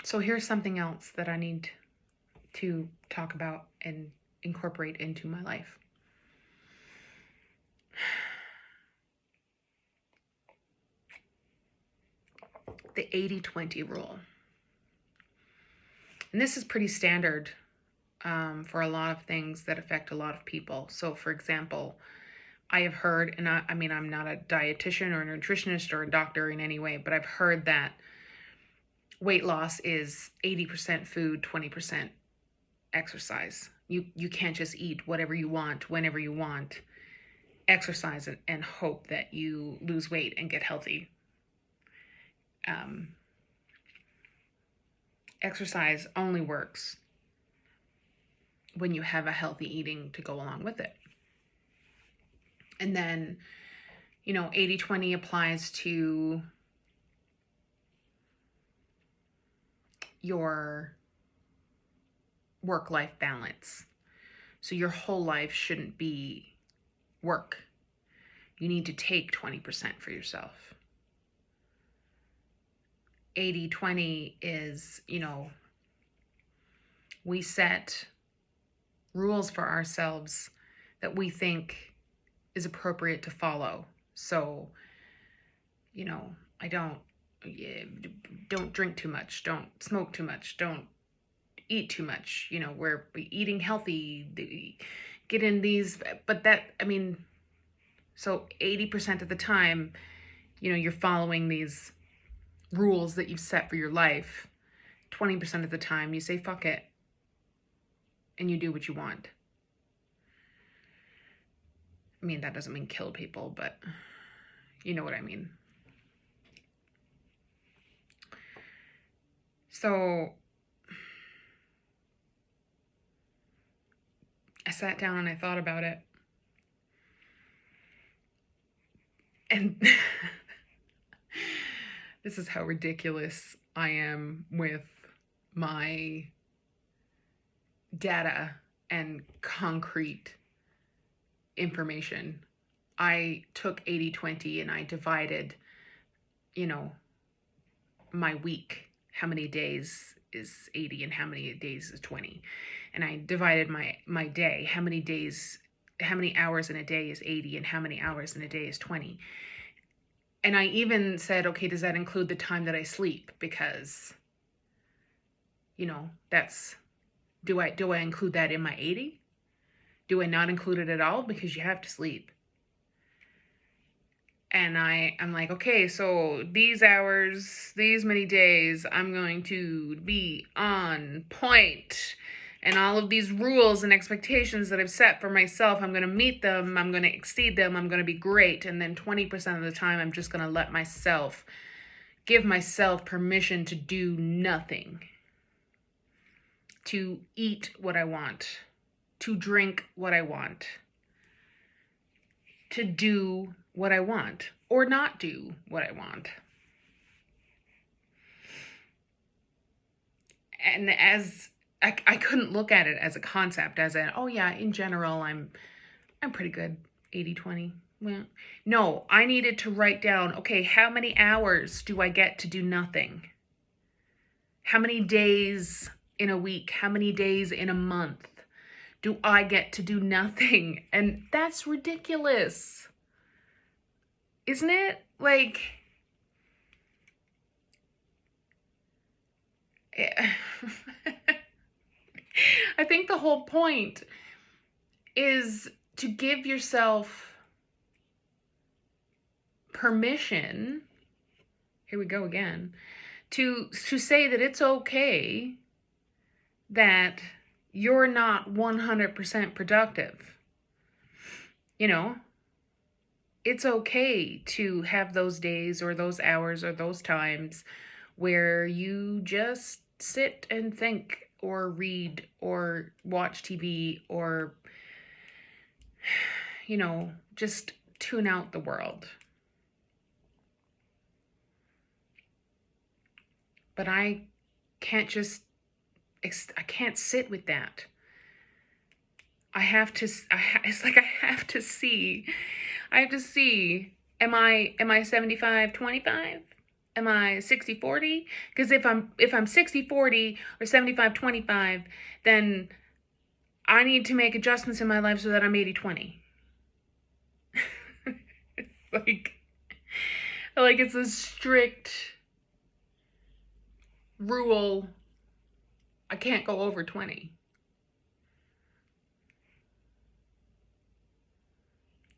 So here's something else that I need to talk about and incorporate into my life. The 80-20 rule. And this is pretty standard for a lot of things that affect a lot of people. So, for example, I have heard, and I mean, I'm not a dietitian or a nutritionist or a doctor in any way, but I've heard that weight loss is 80% food, 20% exercise. You can't just eat whatever you want, whenever you want, exercise and hope that you lose weight and get healthy. Exercise only works when you have a healthy eating to go along with it. And then, 80-20 applies to your work-life balance. So your whole life shouldn't be work. You need to take 20% for yourself. 80-20 is, we set rules for ourselves that we think is appropriate to follow. So, I don't drink too much, don't smoke too much, don't eat too much. We're eating healthy, get in these, but so 80% of the time, you're following these rules that you've set for your life. 20% of the time you say fuck it and you do what you want. I mean, that doesn't mean kill people, but you know what I mean. So I sat down and I thought about it. And this is how ridiculous I am with my data and concrete information. I took 80-20 and I divided, my week. How many days is 80 and how many days is 20? And I divided my day. How many hours in a day is 80 and how many hours in a day is 20? And I even said, okay, does that include the time that I sleep? Because, do I include that in my 80? Do I not include it at all? Because you have to sleep. And I'm like, okay, so these hours, these many days, I'm going to be on point. And all of these rules and expectations that I've set for myself, I'm going to meet them, I'm going to exceed them, I'm going to be great. And then 20% of the time, I'm just going to give myself permission to do nothing. To eat what I want. To drink what I want. To do what I want. Or not do what I want. And as I couldn't look at it as a concept, as in, oh yeah, in general, I'm pretty good, 80-20. Well, no, I needed to write down, okay, how many hours do I get to do nothing? How many days in a week? How many days in a month do I get to do nothing? And that's ridiculous. Isn't it? Like, I think the whole point is to give yourself permission, here we go again, to say that it's okay that you're not 100% productive. It's okay to have those days or those hours or those times where you just sit and think or read or watch TV or, just tune out the world. But I can't sit with that. It's like I have to see, am I 75-25? Am I 60-40? Because if I'm 60-40 or 75-25, then I need to make adjustments in my life so that I'm 80-20. like like it's a strict rule. I can't go over 20.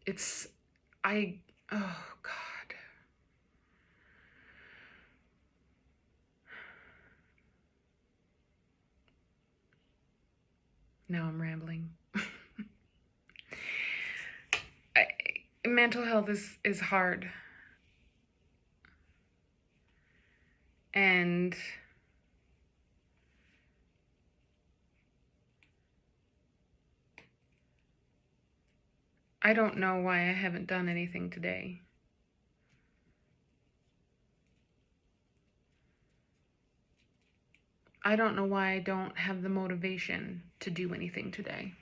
It's oh God. Now I'm rambling. Mental health is hard. And I don't know why I haven't done anything today. I don't know why I don't have the motivation to do anything today.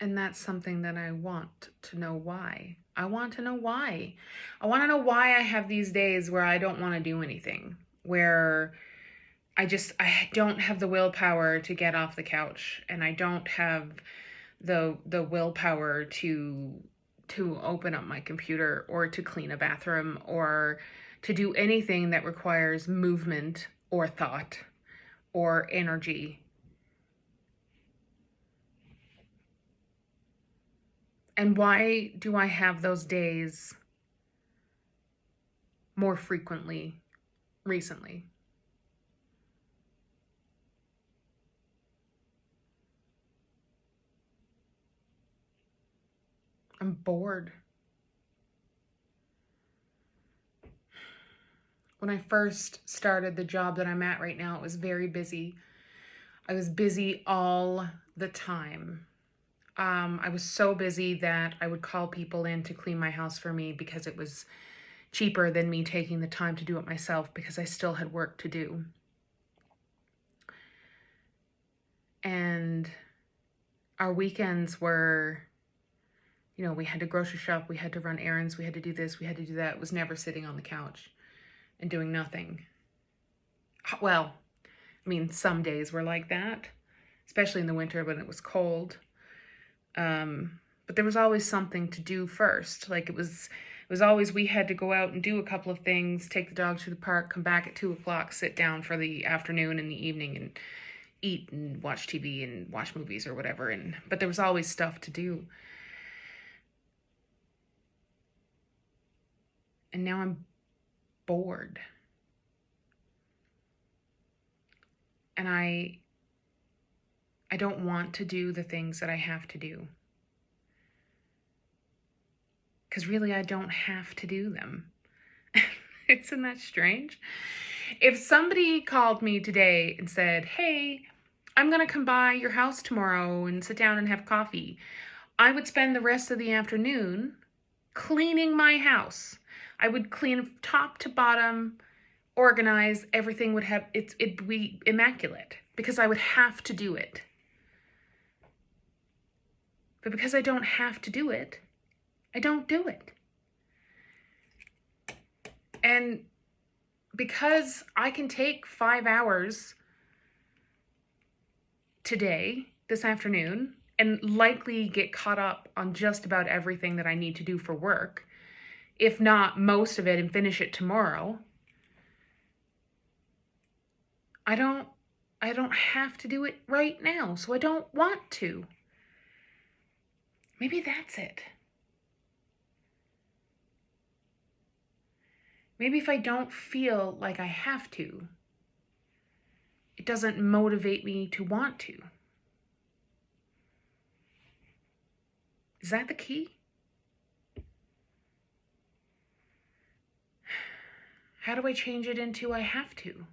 And that's something that I want to know why. I want to know why. I want to know why I have these days where I don't want to do anything, where I don't have the willpower to get off the couch, and I don't have the willpower to open up my computer or to clean a bathroom or to do anything that requires movement or thought or energy. And why do I have those days more frequently recently? I'm bored. When I first started the job that I'm at right now, it was very busy. I was busy all the time. I was so busy that I would call people in to clean my house for me because it was cheaper than me taking the time to do it myself because I still had work to do. And our weekends were, we had to grocery shop, we had to run errands, we had to do this, we had to do that. It was never sitting on the couch and doing nothing. Well, some days were like that, especially in the winter when it was cold. But there was always something to do first. Like it was always, we had to go out and do a couple of things, take the dog to the park, come back at 2:00, sit down for the afternoon and the evening and eat and watch TV and watch movies or whatever. But there was always stuff to do. And now I'm bored. And I don't want to do the things that I have to do. Because really, I don't have to do them. Isn't that strange? If somebody called me today and said, hey, I'm going to come by your house tomorrow and sit down and have coffee, I would spend the rest of the afternoon cleaning my house. I would clean top to bottom, organize, everything would have, it'd be immaculate because I would have to do it. But because I don't have to do it, I don't do it. And because I can take 5 hours today, this afternoon, and likely get caught up on just about everything that I need to do for work, if not most of it, and finish it tomorrow, I don't have to do it right now, so I don't want to. Maybe that's it. Maybe if I don't feel like I have to, it doesn't motivate me to want to. Is that the key? How do I change it into I have to?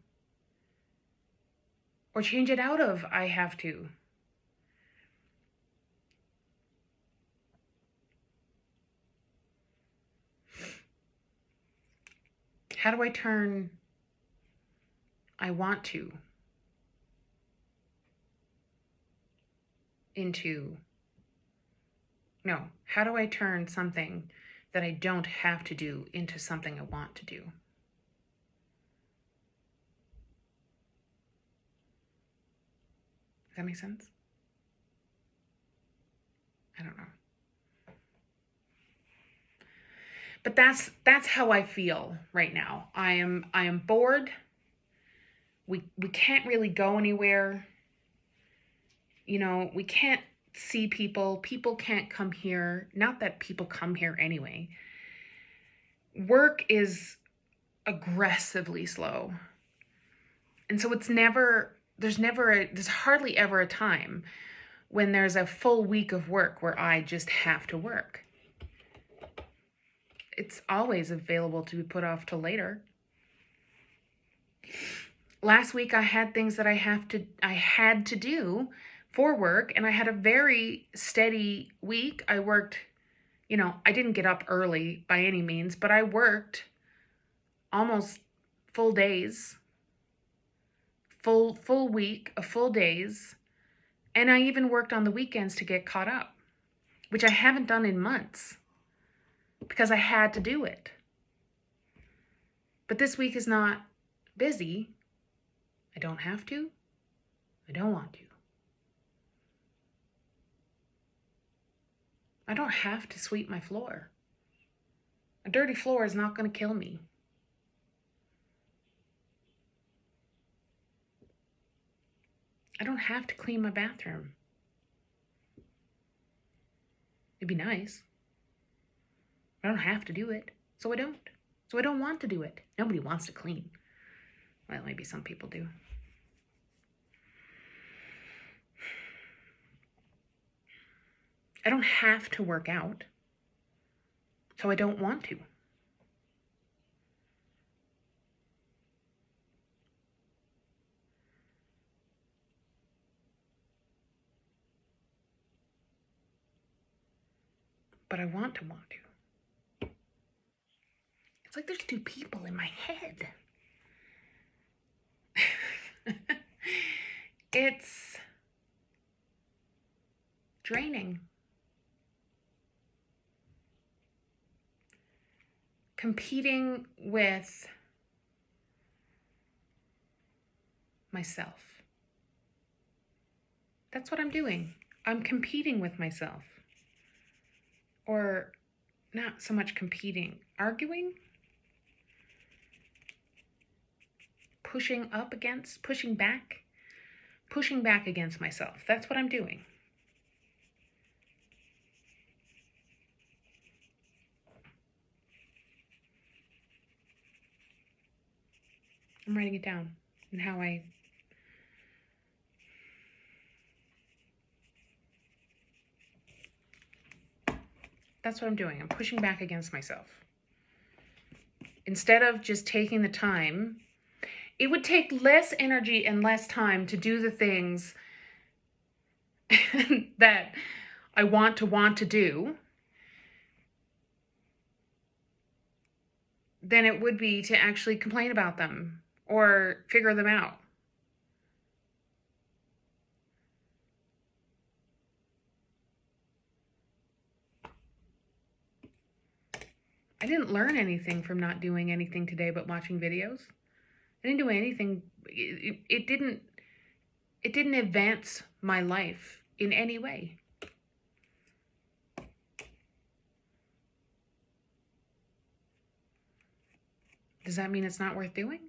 Or change it out of I have to? How do I turn I want to into, no, how do I turn something that I don't have to do into something I want to do? Does that make sense? I don't know. But that's how I feel right now. I am bored. We can't really go anywhere. You know, we can't see people. People can't come here. Not that people come here anyway. Work is aggressively slow. And so there's hardly ever a time when there's a full week of work where I just have to work. It's always available to be put off till later. Last week I had things that I had to do for work, and I had a very steady week. I worked, I didn't get up early by any means, but I worked almost full days, full week of full days, and I even worked on the weekends to get caught up, which I haven't done in months because I had to do it. But this week is not busy. I don't have to. I don't want to. I don't have to sweep my floor. A dirty floor is not going to kill me. I don't have to clean my bathroom. It'd be nice. I don't have to do it, so I don't. So I don't want to do it. Nobody wants to clean. Well, maybe some people do. I don't have to work out, so I don't want to. But I want to. It's like there's two people in my head. It's draining. Competing with myself. That's what I'm doing. I'm competing with myself. Or not so much competing, arguing? Pushing back against myself. That's what I'm doing. I'm writing it down and how that's what I'm doing. I'm pushing back against myself. Instead of just taking the time, it would take less energy and less time to do the things that I want to do than it would be to actually complain about them or figure them out. I didn't learn anything from not doing anything today but watching videos. I didn't do anything. It didn't advance my life in any way. Does that mean it's not worth doing?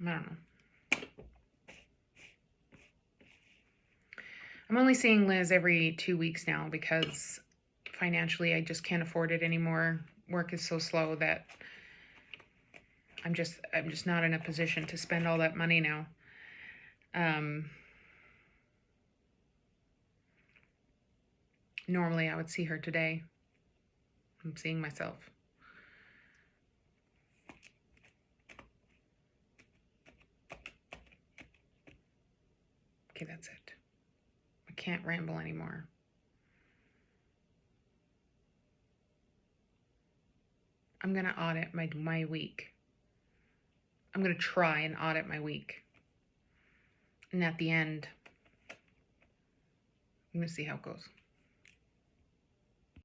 I don't know. I'm only seeing Liz every 2 weeks now because financially I just can't afford it anymore. Work is so slow that I'm just not in a position to spend all that money now. Normally I would see her today. I'm seeing myself. Okay, that's it. I can't ramble anymore. I'm going to audit my week. I'm going to try and audit my week. And at the end, I'm going to see how it goes.